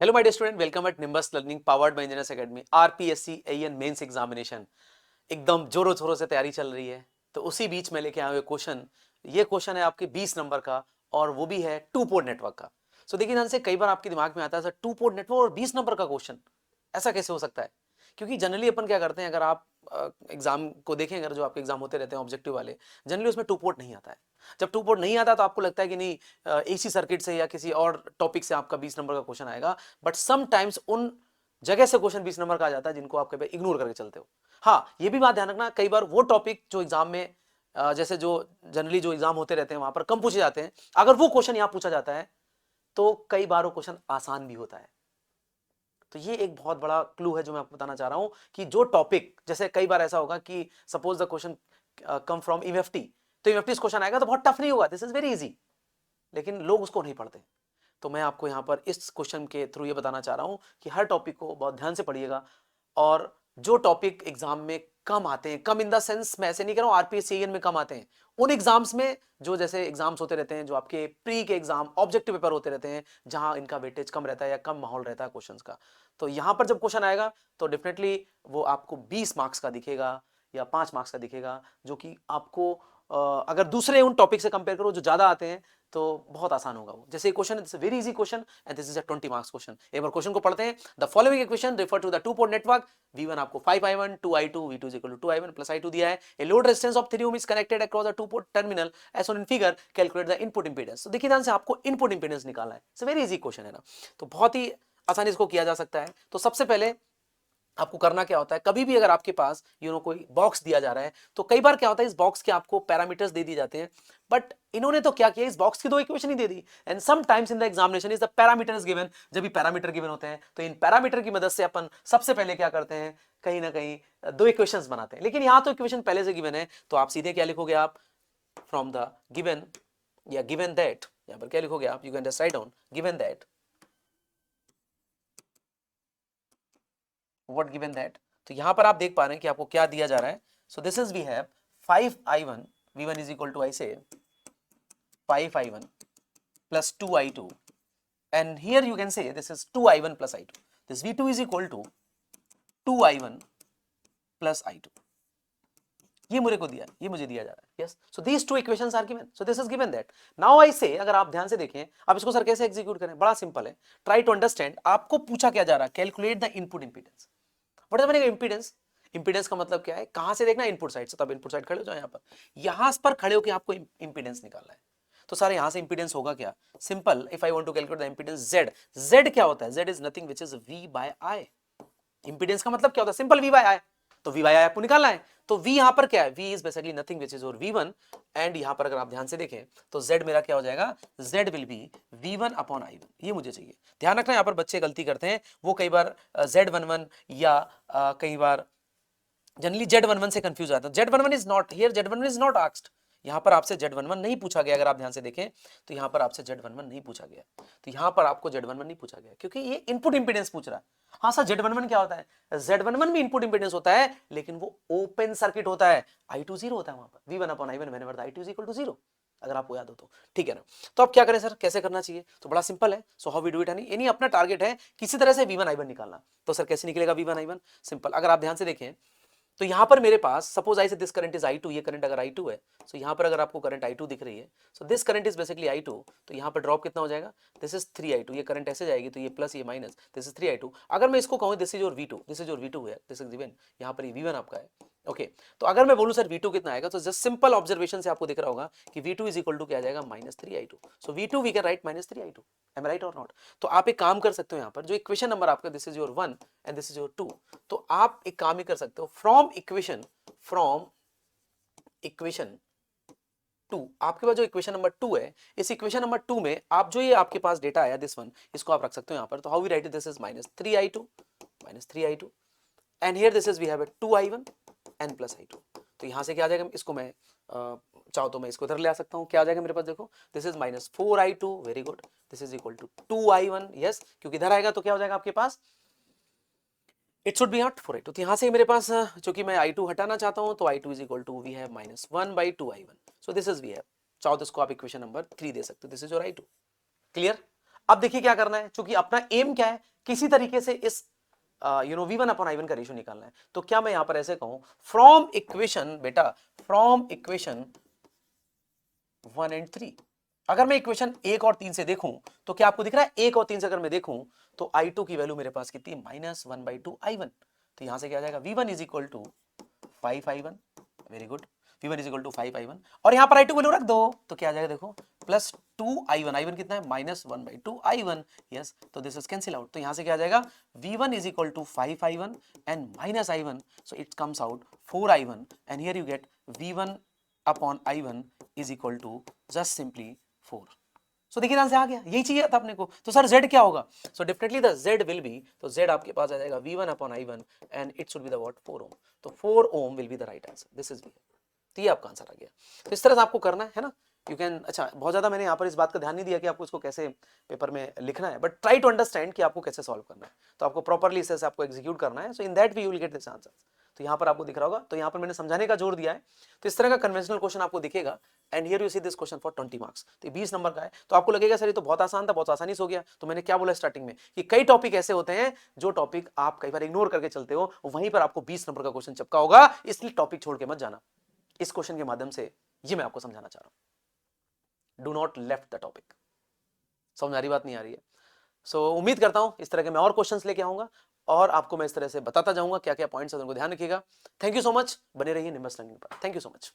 Hello my dear student, welcome at Nimbus learning powered by engineers academy. RPSC AEN mains examination एकदम जोरों शोरों से तैयारी चल रही है। तो उसी बीच में लेके आए हुए क्वेश्चन, ये क्वेश्चन है आपके 20 नंबर का और वो भी है टू पोर्ट नेटवर्क का। सो देखिए ध्यान से, कई बार आपके दिमाग में आता है सर टू पोर्ट नेटवर्क और 20 नंबर का क्वेश्चन ऐसा कैसे हो सकता है। क्योंकि जनरली अपन क्या करते हैं, अगर आप एग्जाम को देखें, अगर जो आपके एग्जाम होते रहते हैं ऑब्जेक्टिव वाले, जनरली उसमें टू पोर्ट नहीं आता है। जब टू पोर्ट नहीं आता तो आपको लगता है कि नहीं एसी सर्किट से या किसी और टॉपिक से आपका 20 नंबर का क्वेश्चन आएगा। बट समटाइम्स उन जगह से क्वेश्चन 20 नंबर का आ जाता है जिनको आप कभी इग्नोर करके चलते हो। हाँ, ये भी बात ध्यान रखना, कई बार वो टॉपिक जो एग्जाम में जैसे जो जनरली जो एग्जाम होते रहते हैं वहां पर कम पूछे जाते हैं, अगर वो क्वेश्चन यहां पूछा जाता है तो कई बार वो क्वेश्चन आसान भी होता है। तो ये एक बहुत बड़ा क्लू है जो मैं आपको बताना चाह रहा हूं कि जो टॉपिक, जैसे कई बार ऐसा होगा कि suppose the question come from EFT, तो ईएफटी क्वेश्चन आएगा तो बहुत टफ नहीं होगा, दिस इज वेरी इजी, लेकिन लोग उसको नहीं पढ़ते। तो मैं आपको यहां पर इस क्वेश्चन के थ्रू ये बताना चाह रहा हूं कि हर टॉपिक को बहुत ध्यान से पढ़िएगा। और जो टॉपिक एग्जाम में कम आते हैं, कम इन द सेंस मैं ऐसे नहीं कह रहा हूं आरपीएससीएन में कम आते हैं, उन एग्जाम्स में जो जैसे एग्जाम्स होते रहते हैं, जो आपके प्री के एग्जाम ऑब्जेक्टिव पेपर होते रहते हैं, जहां इनका वेटेज कम रहता है या कम माहौल रहता है क्वेश्चंस का, तो यहां पर जब क्वेश्चन आएगा तो डेफिनेटली वो आपको 20 मार्क्स का दिखेगा या 5 मार्क्स का दिखेगा, जो कि आपको अगर दूसरे उन टॉपिक से कंपेयर करो जो ज्यादा आते हैं तो बहुत आसान होगा वो। जैसे क्वेश्चन है, this very easy question and this is a 20 marks question. एक बार क्वेश्चन को पढ़ते हैं। The following equation refer to the two port network. V1 आपको 5i1 2i2 V2 is equal to 2i1 plus i2 दिया है। A load resistance of 3 ohm is connected across a two port terminal as shown in figure. Calculate the input impedance। तो देखिए ध्यान से, आपको input impedance निकालना है। It's very easy question है ना, तो बहुत ही आसानी इसको किया जा सकता है। तो सबसे पहले आपको करना क्या होता है, कभी भी अगर आपके पास कोई बॉक्स दिया जा रहा है, तो कई बार क्या होता है इस बॉक्स के आपको पैरामीटर्स दे दिए जाते हैं, बट इन्होंने तो क्या किया, इस बॉक्स की दो इक्वेशन ही दे दी। And sometimes in the examination is the parameter is given. जब भी पैरामीटर गिवन होते हैं तो इन पैरामीटर की मदद से अपन सबसे पहले क्या करते हैं, कहीं ना कहीं दो इक्वेशंस बनाते हैं। लेकिन यहां तो इक्वेशन पहले से गिवन है, तो आप सीधे क्या लिखोगे, आप फ्रॉम द गिवन या गिवन दैट, यहां पर क्या लिखोगे आप, you can just write down given that, what given that. तो यहां पर आप देख पा रहे हैं कि आपको क्या दिया जा रहा है। So this is we have 5i1 v1 is equal to, I say 5i1 plus 2i2, and here you can say this is 2i1 plus i2, this v2 is equal to 2i1 plus i2। ये मुझे को दिया, ये मुझे दिया जा रहा है। Yes, so these two equations are given, so this is given that. Now I say, अगर आप ध्यान से देखें, अब इसको सर कैसे एग्जीक्यूट करें, बड़ा सिंपल है। ट्राई टू अंडरस्टैंड, आपको पूछा क्या जा रहा है, calculate the input impedance. What is the meaning impedance? Impedance का मतलब क्या है, कहां से देखना, इनपुट साइड से। तब इनपुट साइड खड़े हो जाओ, यहां पर खड़े होकर आपको इंपीडेंस निकालना है। तो सारे यहां से इंपीडेंस होगा क्या, simple, if I want to calculate the impedance Z, Z क्या होता है, Z is nothing which is V by I। Impedance का मतलब क्या होता है, सिंपल V बाय I। तो V बाय I आपको निकालना है, तो V यहां पर क्या है, V is basically nothing which is और V1। एंड यहां पर अगर आप ध्यान से देखें तो Z मेरा क्या हो जाएगा, Z will B V1 upon I1। ये मुझे चाहिए। ध्यान रखना, यहां पर बच्चे गलती करते हैं, वो कई बार Z11 या कई बार जनरली Z11 से कंफ्यूज आता है। Z11 is not here, Z11 is not asked. यहां पर आपसे Z11 नहीं पूछा गया, अगर आप ध्यान से देखें तो यहां पर आपसे Z11 नहीं पूछा गया। तो यहां पर आपको Z11 नहीं पूछा गया क्योंकि ये इनपुट इंपीडेंस पूछ रहा है। हाँ सर, Z11 क्या होता है, Z11 भी इनपुट इंपीडेंस होता है, लेकिन वो ओपन सर्किट होता है। I2 0 होता है वहां पर, V1 upon I1 whenever the I2 is equal to 0, अगर आपको याद हो तो। ठीक है ना, तो अब क्या करें सर, कैसे करना चाहिए, तो बड़ा सिंपल है। So how we do it, यानी अपना टारगेट है किसी तरह से V1 I1 निकालना। तो सर कैसे निकलेगा V1 I1, सिंपल, अगर आप ध्यान से देखें तो यहां पर मेरे पास सपोज आई से दिस करंट इज I2, ये करंट अगर I2 है, सो यहां पर अगर आपको करंट I2 दिख रही है, so this current is basically I2, तो यहां पर ड्रॉप कितना हो जाएगा, दिस इज 3i2, ये करंट ऐसे जाएगी तो ये प्लस ये माइनस, दिस इज 3i2। अगर मैं इसको कहूं this is your V2, this is your V2 है, दिस इज गिवन, यहां पर ये V1 आपका है। ओके, तो अगर मैं बोलूं सर V2 कितना आएगा, तो जस्ट सिंपल ऑब्जर्वेशन से आपको दिख रहा होगा कि V2 इज इक्वल टू क्या आ जाएगा, -3i2। So V2 we can write -3i2, am right और नॉट। तो आप एक काम कर सकते हो, यहां पर जो इक्वेशन नंबर आपका, this is your 1 and this is your 2, तो आप एक काम ही कर सकते हो, फ्रॉम इक्वेशन 2, आपके पास जो इक्वेशन नंबर 2 है, इस इक्वेशन नंबर 2 में आप जो ये आपके पास डेटा आया दिस वन, इसको आप रख सकते हो यहां पर। तो how we write it, this is -3i2 and here this is we have 2i1 and plus i2। तो यहां से क्या आ जाएगा, इसको मैं चाहो तो मैं इसको इधर ले आ सकता हूं, क्या आ जाएगा मेरे पास, देखो this is -4i2, very good, this is equal to 2i1, yes, क्योंकि इधर आएगा तो क्या हो जाएगा आपके पास, it should be not 4i2। तो यहां से मेरे पास चूंकि मैं I2 हटाना चाहता हूं, तो I2 is equal to we have -1/2i1। So this is we have, चाहो तो इसको आप इक्वेशन नंबर 3 दे सकते हो, this is your I2। Clear. अब देखिए क्या करना है, चूंकि अपना एम क्या है किसी तरीके से इस v1 अपॉन i1 का रेशियो निकालना है। तो क्या मैं यहां पर ऐसे कहूं, फ्रॉम इक्वेशन बेटा, फ्रॉम इक्वेशन 1 एंड 3, अगर मैं इक्वेशन 1 और 3 से देखूं तो क्या आपको दिख रहा है, 1 और 3 से अगर मैं देखूं तो i2 की वैल्यू मेरे पास कितनी, -1/2 i1। तो यहां से क्या आ जाएगा, v1 is equal to 5i1, very good, v1 is equal to 5i1, और यहां पर i2 वैल्यू रख दो तो क्या आ जाएगा, देखो प्लस 2i1, i1 कितना है, -1/2 i1, यस, तो दिस इज कैंसिल आउट। तो यहां से क्या आ जाएगा, v1 is equal to 5i1 and minus i1, so it comes out 4i1, and here you get v1 upon i1 is equal to just simply 4। सो देखिए answer आ गया, यही चाहिए था अपने को। तो सर z क्या होगा, so definitely the z will be, तो z आपके पास आ जाएगा v1 upon i1 and it should be the what, 4 ohm. तो 4 ohm will be the right answer, this is B. तो ये आपका आंसर आ गया। तो इस तरह से आपको करना है ना, यू कैन, अच्छा बहुत ज्यादा मैंने यहाँ पर इस बात का ध्यान नहीं दिया कि आपको इसको कैसे पेपर में लिखना है, बट ट्राई टू अंडरस्टैंड कि आपको कैसे सॉल्व करना है। तो आपको प्रॉपरली इसे आपको एग्जीक्यूट करना है, so in that way you will get this answer. तो यहाँ पर आपको दिख रहा होगा, तो यहाँ पर मैंने समझाने का जोर दिया है। तो इस तरह का कन्वेंशनल क्वेश्चन आपको दिखेगा, and here you see this question for 20 marks. तो 20 नंबर का है। तो आपको लगेगा सर ये तो बहुत आसान था, बहुत आसानी से हो गया। तो मैंने क्या बोला स्टार्टिंग में कि कई टॉपिक ऐसे होते हैं जो टॉपिक आप कई बार इग्नोर करके चलते हो, वहीं पर आपको 20 नंबर का क्वेश्चन चिपका होगा, इसलिए टॉपिक छोड़ के मत जाना। इस क्वेश्चन के माध्यम से ये मैं आपको समझाना चाह रहा हूं, do not left the topic. समझ आ रही बात, नहीं आ रही है? सो उम्मीद करता हूं इस तरह के मैं और क्वेश्चंस लेके आऊंगा और आपको मैं इस तरह से बताता जाऊंगा क्या क्या पॉइंट्स है, उनको ध्यान रखिएगा। थैंक यू सो मच, बने रहिए निम्बस लर्निंग पर। Thank you so much.